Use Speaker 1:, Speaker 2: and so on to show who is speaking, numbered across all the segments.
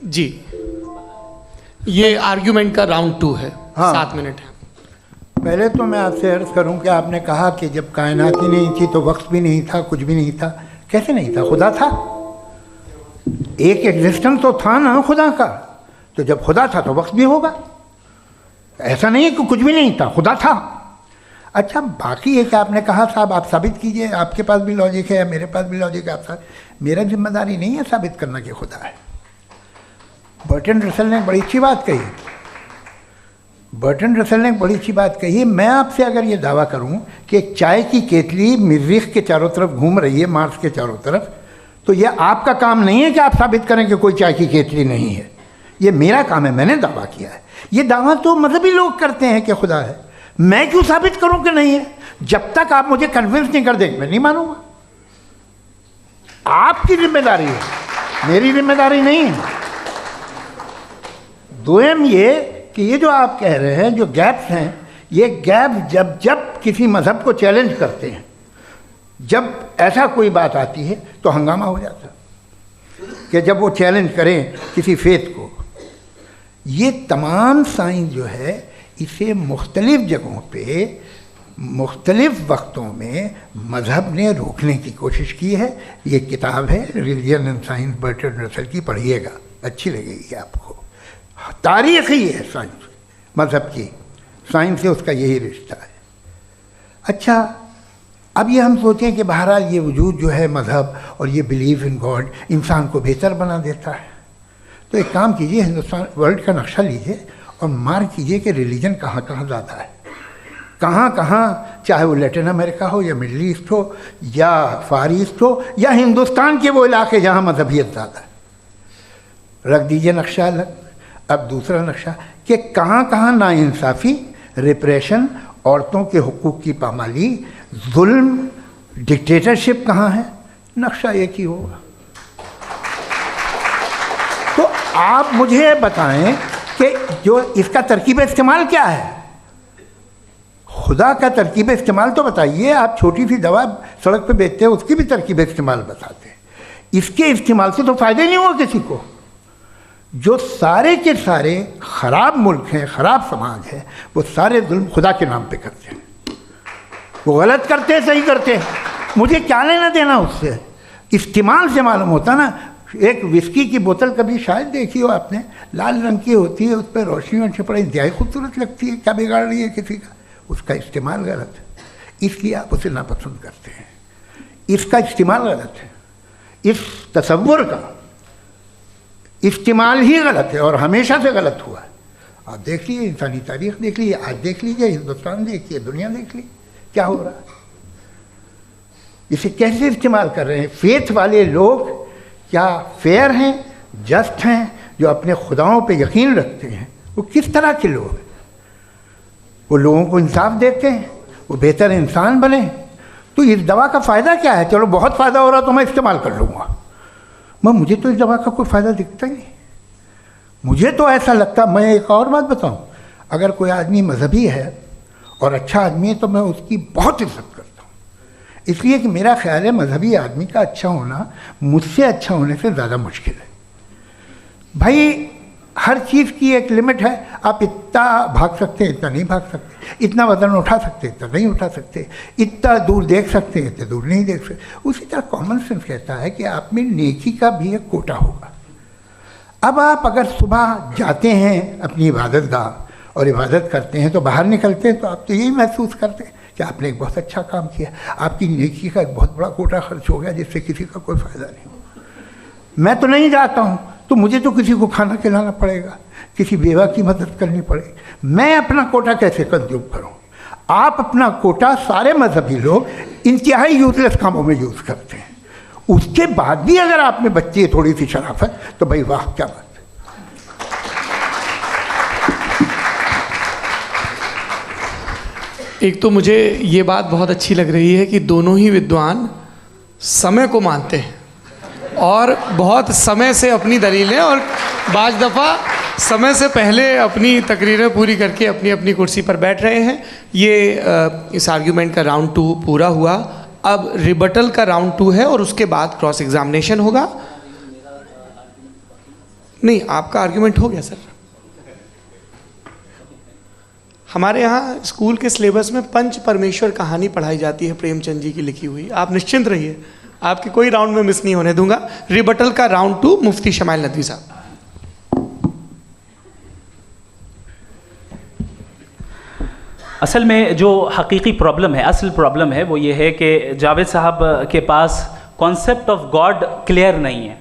Speaker 1: जी, ये आर्ग्यूमेंट का राउंड 2 है।
Speaker 2: हाँ।
Speaker 1: 7 मिनट है।
Speaker 2: पहले तो मैं आपसे अर्ज करूं कि आपने कहा कि जब कायनात ही नहीं थी तो वक्त भी नहीं था, कुछ भी नहीं था। कैसे नहीं था? खुदा था, एक एग्जिस्टेंस तो था ना खुदा का। तो जब खुदा था तो वक्त भी होगा। ऐसा नहीं है कि कुछ भी नहीं था, खुदा था। अच्छा, बाकी ये कि आपने कहा साहब आप साबित कीजिए, आपके पास भी लॉजिक है, मेरे पास भी लॉजिक है। आप मेरा जिम्मेदारी नहीं है साबित करना कि खुदा है। बर्टन रसल ने बड़ी अच्छी बात कही। बर्टन रसल ने बड़ी अच्छी बात कही। मैं आपसे अगर ये दावा करूं कि एक चाय की केतली मरीख के चारों तरफ घूम रही है, मार्स के चारों तरफ, तो ये आपका काम नहीं है कि आप साबित करें कि कोई चाय की केतली नहीं है। ये मेरा काम है, मैंने दावा किया है। ये दावा तो मजहबी लोग करते हैं कि खुदा है। मैं क्यों साबित करूं कि नहीं है? जब तक आप मुझे कन्विंस नहीं कर देंगे मैं नहीं मानूंगा। आपकी जिम्मेदारी है, मेरी जिम्मेदारी नहीं है। दोयम ये कि ये जो आप कह रहे हैं, जो गैप्स हैं, ये गैप जब जब किसी मजहब को चैलेंज करते हैं, जब ऐसा कोई बात आती है तो हंगामा हो जाता है कि जब वो चैलेंज करें किसी फेथ को। ये तमाम साइंस जो है इसे मुख्तलिफ जगहों पे मुख्तलिफ वक्तों में मज़हब ने रोकने की कोशिश की है। ये किताब है religion and science, Burton Russell की, पढ़िएगा, अच्छी लगेगी आपको। तारीख़ ही है साइंस, मज़हब की साइंस से उसका यही रिश्ता है। अच्छा, अब ये हम सोचें कि बहरहाल ये वजूद जो है मज़हब और ये बिलीव इन गॉड इंसान को बेहतर बना देता है। तो एक काम कीजिए, हिंदुस्तान वर्ल्ड का नक्शा लीजिए और मार्क कीजिए कि रिलीजन कहाँ कहाँ ज़्यादा है, कहाँ कहाँ, चाहे वो लैटिन अमेरिका हो या मिडल ईस्ट हो या फार ईस्ट हो या हिंदुस्तान के वो इलाके जहाँ मजहबियत ज़्यादा है। रख दीजिए नक्शा अलग। अब दूसरा नक्शा कि कहाँ कहाँ नाइंसाफ़ी, रिप्रेशन, औरतों के हुकूक की पामाली, जुल्म, डिक्टेटरशिप कहाँ है। नक्शा एक ही होगा। तो आप मुझे बताएं कि जो इसका तरकीब इस्तेमाल क्या है, खुदा का तरकीब इस्तेमाल तो बताइए। आप छोटी सी दवा सड़क पे बेचते हैं, उसकी भी तरकीब इस्तेमाल बताते हैं। इसके इस्तेमाल से तो फ़ायदा नहीं हुआ किसी को। जो सारे के सारे ख़राब मुल्क हैं, ख़राब समाज है, वो सारे जुल्म खुदा के नाम पे करते हैं। वो गलत करते हैं, सही करते हैं, मुझे क्या लेना देना उससे। इस्तेमाल से मालूम होता ना। एक विस्की की बोतल कभी शायद देखी हो आपने, लाल रंग की होती है, उस पर रोशनी और छपड़ा इंतहाई खूबसूरत लगती है, क्या बिगाड़ रही है किसी का? उसका इस्तेमाल गलत है, इसलिए आप उसे नापसंद करते हैं। इसका इस्तेमाल गलत है, इस तसव्वुर का इस्तेमाल ही गलत है और हमेशा से गलत हुआ है। आप देख लीजिए, इंसानी तारीख देख लीजिए, आज देख लीजिए, हिंदुस्तान देखिए, दुनिया देख लीजिए, क्या हो रहा है। इसे कैसे इस्तेमाल कर रहे हैं फेथ वाले लोग? क्या फेयर हैं, जस्ट हैं, जो अपने खुदाओं पे यकीन रखते हैं? वो किस तरह के लोग हैं? वो लोगों को इंसाफ देते हैं, वो बेहतर इंसान बने। तो इस दवा का फ़ायदा क्या है? चलो बहुत फ़ायदा हो रहा तो मैं इस्तेमाल कर लूँगा। मुझे तो इस दवा का कोई फ़ायदा दिखता ही नहीं। मुझे तो ऐसा लगता, मैं एक और बात बताऊँ, अगर कोई आदमी मजहबी है और अच्छा आदमी है तो मैं उसकी बहुत इज्जत करता हूँ, इसलिए कि मेरा ख्याल है मजहबी आदमी का अच्छा होना मुझसे अच्छा होने से ज़्यादा मुश्किल है। भाई हर चीज़ की एक लिमिट है। आप इतना भाग सकते हैं, इतना नहीं भाग सकते, इतना वज़न उठा सकते, इतना नहीं उठा सकते, इतना दूर देख सकते हैं, इतना दूर नहीं देख सकते। उसी तरह कॉमन सेंस कहता है कि आप में नेकी का भी एक कोटा होगा। अब आप अगर सुबह जाते हैं अपनी इबादत गाह और इबादत करते हैं तो बाहर निकलते हैं तो आप तो यही महसूस करते हैं कि आपने एक बहुत अच्छा काम किया, आपकी नेकी का एक बहुत बड़ा कोटा खर्च हो गया जिससे किसी का कोई फ़ायदा नहीं। मैं तो नहीं जाता हूँ तो मुझे तो किसी को खाना खिलाना पड़ेगा, किसी बेवा की मदद करनी पड़ेगी। मैं अपना कोटा कैसे कंज्यूम करूँ? आप अपना कोटा सारे मजहबी लोग इंतहाई यूजलेस कामों में यूज़ करते हैं। उसके बाद भी अगर आप में बच्ची है थोड़ी सी शराफत तो भाई वाह क्या बात है।
Speaker 1: एक तो मुझे ये बात बहुत अच्छी लग रही है कि दोनों ही विद्वान समय को मानते हैं और बहुत समय से अपनी दलीलें और बाज़ दफ़ा समय से पहले अपनी तकरीरें पूरी करके अपनी अपनी कुर्सी पर बैठ रहे हैं। ये इस आर्ग्यूमेंट का राउंड 2 पूरा हुआ। अब रिबटल का राउंड 2 है और उसके बाद क्रॉस एग्जामिनेशन होगा। नहीं, आपका आर्ग्यूमेंट हो गया सर। हमारे यहाँ स्कूल के सिलेबस में पंच परमेश्वर कहानी पढ़ाई जाती है, प्रेमचंद जी की लिखी हुई। आप निश्चिंत रहिए, आपकी कोई राउंड में मिस नहीं होने दूंगा। रिबटल का राउंड 2, मुफ्ती शमाइल नदवी साहब।
Speaker 3: असल में जो हकीकी प्रॉब्लम है, असल प्रॉब्लम है वो ये है कि जावेद साहब के पास कॉन्सेप्ट ऑफ गॉड क्लियर नहीं है।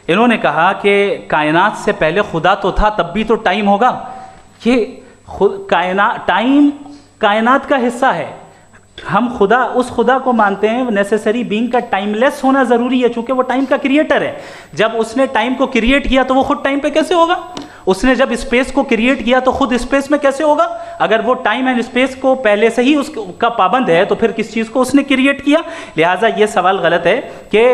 Speaker 3: इन्होंने कहा कि कायनात से पहले खुदा तो था, तब भी तो टाइम होगा। ये टाइम कायनात का हिस्सा है। हम खुदा, उस खुदा को मानते हैं, नेसेसरी बीइंग का टाइमलेस होना ज़रूरी है, चूँकि वो टाइम का क्रिएटर है। जब उसने टाइम को क्रिएट किया तो वो खुद टाइम पे कैसे होगा? उसने जब स्पेस को क्रिएट किया तो खुद स्पेस में कैसे होगा? अगर वो टाइम एंड स्पेस को पहले से ही उसका पाबंद है तो फिर किस चीज़ को उसने क्रिएट किया? लिहाजा ये सवाल गलत है कि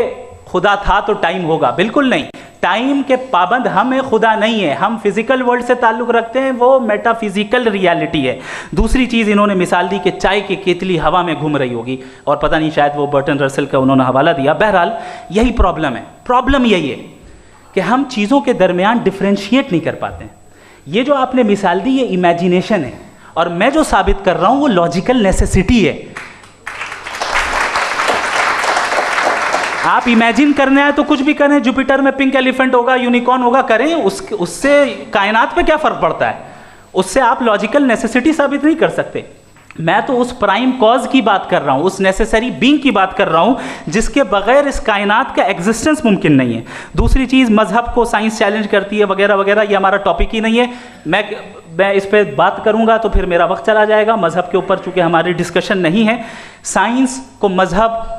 Speaker 3: खुदा था तो टाइम होगा। बिल्कुल नहीं, टाइम के पाबंद हम है, खुदा नहीं है। हम फिजिकल वर्ल्ड से ताल्लुक़ रखते हैं, वो मेटाफिजिकल रियलिटी है। दूसरी चीज़ इन्होंने मिसाल दी कि चाय की केतली हवा में घूम रही होगी, और पता नहीं शायद वो बर्टन रसल का उन्होंने हवाला दिया। बहरहाल यही प्रॉब्लम है। प्रॉब्लम यही है कि हम चीज़ों के दरमियान डिफ्रेंशिएट नहीं कर पाते हैं। ये जो आपने मिसाल दी ये इमेजिनेशन है, और मैं जो साबित कर रहा हूँ वो लॉजिकल नेसेसिटी है। आप इमेजिन करना है तो कुछ भी करें, जुपिटर में पिंक एलिफेंट होगा, यूनिकॉर्न होगा, करें, उससे कायनात पे क्या फ़र्क पड़ता है? उससे आप लॉजिकल नेसेसिटी साबित नहीं कर सकते। मैं तो उस प्राइम कॉज की बात कर रहा हूँ, उस नेसेसरी बीइंग की बात कर रहा हूँ जिसके बगैर इस कायनात का एग्जिस्टेंस मुमकिन नहीं है। दूसरी चीज़, मजहब को साइंस चैलेंज करती है वगैरह वगैरह, ये हमारा टॉपिक ही नहीं है। मैं इस पर बात करूँगा तो फिर मेरा वक्त चला जाएगा। मजहब के ऊपर चूँकि हमारी डिस्कशन नहीं है, साइंस को मजहब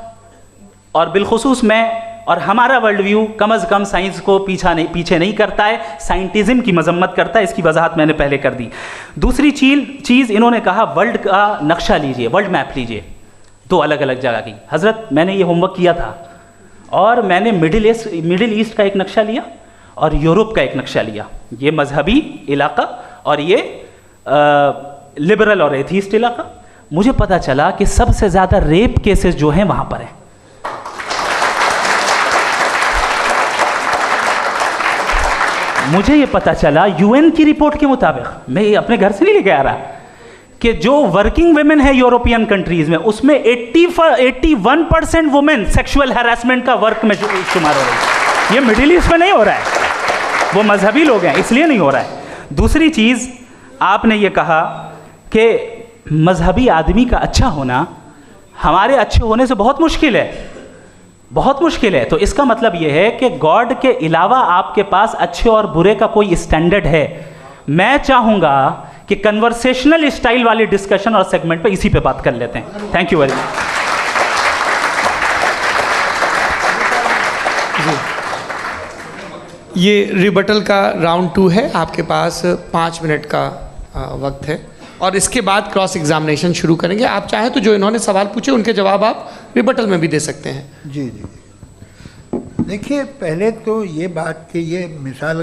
Speaker 3: और बिलखुसूस मैं और हमारा वर्ल्ड व्यू कम अज़ कम साइंस को पीछे नहीं करता है, साइंटिज़म की मजम्मत करता है। इसकी वजाहत मैंने पहले कर दी। दूसरी चीज़ इन्होंने कहा वर्ल्ड का नक्शा लीजिए, वर्ल्ड मैप लीजिए, 2 अलग अलग जगह की। हज़रत मैंने ये होमवर्क किया था, और मैंने मिडिल ईस्ट का एक नक्शा लिया और यूरोप का एक नक्शा लिया। ये मजहबी इलाका और ये लिबरल और एथीस्ट इलाका। मुझे पता चला कि सबसे ज़्यादा रेप केसेस जो हैं वहाँ पर हैं। मुझे ये पता चला यूएन की रिपोर्ट के मुताबिक, मैं ये अपने घर से नहीं लेके आ रहा, कि जो वर्किंग वुमेन है यूरोपियन कंट्रीज में, उसमें 81% वुमेन सेक्सुअल हैरेसमेंट का वर्क में शुमार हो रही है। ये मिडिल ईस्ट में नहीं हो रहा है, वो मजहबी लोग हैं इसलिए नहीं हो रहा है। दूसरी चीज़, आपने ये कहा कि मजहबी आदमी का अच्छा होना हमारे अच्छे होने से बहुत मुश्किल है, बहुत मुश्किल है। तो इसका मतलब यह है कि गॉड के अलावा आपके पास अच्छे और बुरे का कोई स्टैंडर्ड है। मैं चाहूँगा कि कन्वर्सेशनल स्टाइल वाली डिस्कशन और सेगमेंट पे इसी पे बात कर लेते हैं। Thank you very much.
Speaker 1: ये रिबटल का राउंड 2 है। आपके पास 5 मिनट का वक्त है, और इसके बाद क्रॉस एग्जामिनेशन शुरू करेंगे। आप चाहें तो जो इन्होंने सवाल पूछे उनके जवाब आप रिबटल में भी दे सकते हैं।
Speaker 2: जी जी, देखिए, पहले तो ये बात कि ये मिसाल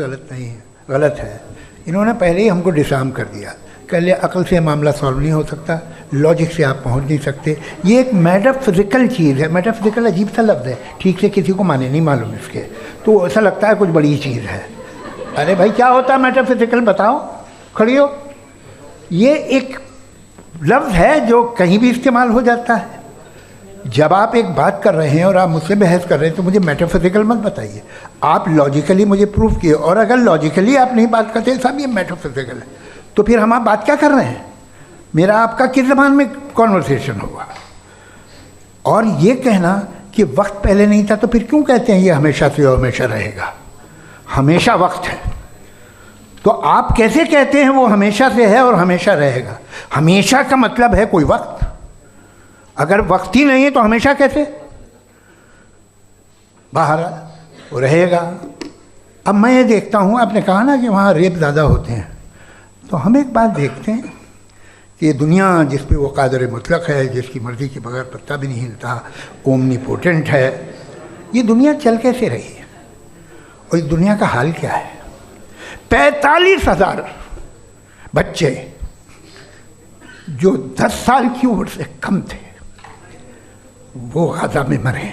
Speaker 2: गलत है। इन्होंने पहले ही हमको डिसार्म कर दिया। कह लिया अकल से मामला सॉल्व नहीं हो सकता, लॉजिक से आप पहुंच नहीं सकते। ये एक मेटाफिजिकल चीज़ है। मेटाफिजिकल अजीब सा लफ्ज़ है, ठीक से किसी को माने नहीं मालूम इसके, तो ऐसा लगता है कुछ बड़ी चीज़ है। अरे भाई, क्या होता है मेटाफिजिकल? बताओ, खड़ी हो। ये एक लफ्ज़ है जो कहीं भी इस्तेमाल हो जाता है। जब आप एक बात कर रहे हैं और आप मुझसे बहस कर रहे हैं तो मुझे मेटाफिजिकल मत बताइए, आप लॉजिकली मुझे प्रूव किए। और अगर लॉजिकली आप नहीं बात करते साहब ये मेटाफिजिकल है, तो फिर हम आप बात क्या कर रहे हैं? मेरा आपका किस ज़बान में कॉन्वर्सेशन होगा? और ये कहना कि वक्त पहले नहीं था, तो फिर क्यों कहते हैं ये हमेशा से और हमेशा रहेगा? हमेशा वक्त है, तो आप कैसे कहते हैं वो हमेशा से है और हमेशा रहेगा? हमेशा का मतलब है कोई वक्त। अगर वक्त ही नहीं है तो हमेशा कैसे? बाहर वो रहेगा। अब मैं ये देखता हूँ, आपने कहा ना कि वहाँ रेप ज़्यादा होते हैं, तो हम एक बात देखते हैं कि ये दुनिया जिस पे वो कादर मुतलक है, जिसकी मर्ज़ी के बगैर पत्ता भी नहीं हिलता, ओमनीपोटेंट है, ये दुनिया चल कैसे रही है? और इस दुनिया का हाल क्या है? 45,000 बच्चे जो 10 साल की उम्र से कम थे वो गाज़ा में मरे।